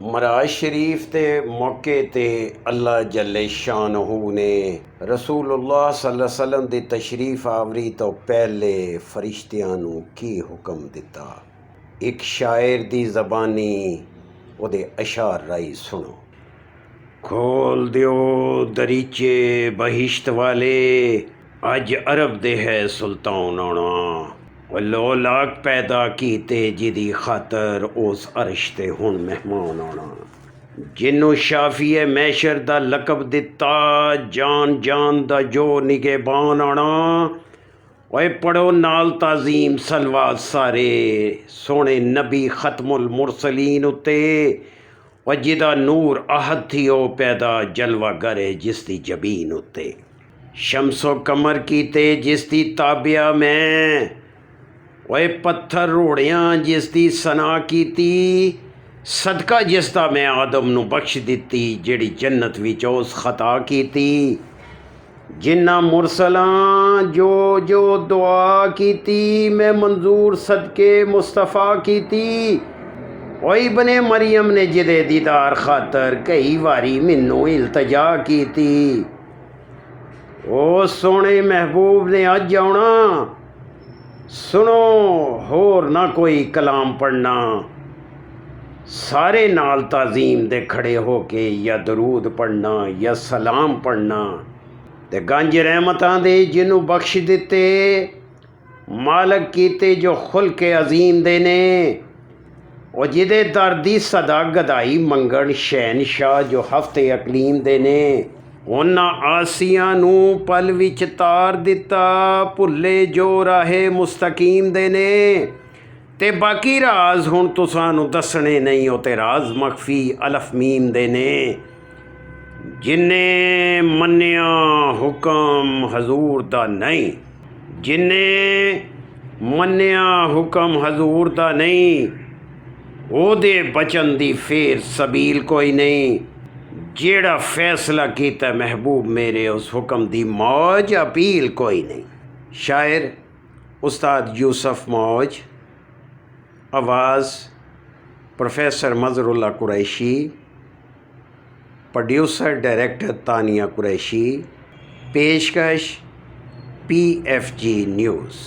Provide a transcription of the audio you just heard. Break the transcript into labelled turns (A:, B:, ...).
A: मराज शरीफ के मौके ते अल्लाह जल्ले शानहू ने रसूलुल्लाह सल्लल्लाहु अलैहि वसल्लम दी तशरीफ आवरी तो पहले फरिश्तियां नू की हुक्म दिता। एक शायर दी ज़बानी ओदे अशार राही सुनो। खोल दियो दरीचे बहिश्त वाले, अज अरब दे है सुल्तान आना। लो लाख पैदा कीते जिदी खातर उस अर्श ते हुण मेहमान आना। जिन्नू शाफिए मैशर दा लकब दिता, जान जान दा जो निगेबान आना। ओए पढ़ो नाल ताजीम सलवात सारे, सोने नबी खत्मुल मुरसलीन उत्ते। और जिदा नूर आहद थी ओ पैदा जलवा करे जिसदी जबीन उत्ते। शमसो कमर कीते जिसदी ताबिया मैं, ओए पत्थर रोड़ियां जिसदी सना कीती। सदका जिसदा मैं आदम नू बख्श दिती, जेड़ी जन्नत विच उस खता कीती। जिन्ना मुरसलां जो जो दुआ कीती, मैं मंजूर सदके मुस्तफ़ा कीती। ओई बने मरियम ने जिदे दीदार खातर कई वारी मैनू इल्तजा कीती। ओ सोने महबूब ने अज आउणा, सुनो होर ना कोई कलाम पढ़ना। सारे नाल ताजीम दे खड़े हो के या दरूद पढ़ना या सलाम पढ़ना। ते गंज रहमतां दे जिन्नू बख्श दिते, मालक कीते जो खुलके अजीम दे ने। और जिदे दर दी सदा गदाई मंगण शहनशाह जो हफ्ते अकलीम दे ने। उन्हां आसियां नू पल विच तार दिता, भुल्ले जो राहे मुस्तकीम दे ने। ते बाकी राज हुण तुसां नू दसणे नहीं, ओ ते राज मखफी अलफ मीम दे ने। जिन्ने मन्निया हुक्म हजूर दा नहीं, जिन्ने मन्निया हुक्म हजूर दा नहीं, ओदे बचन दी फेर सबील कोई नहीं। जेड़ा फैसला कीता महबूब मेरे, उस हुक्म दी मौज अपील कोई नहीं। शायर उस्ताद यूसुफ मौज, आवाज़ professor Mazharullah Qureshi, producer director Tania Qureshi, पेशकश PFG न्यूज़।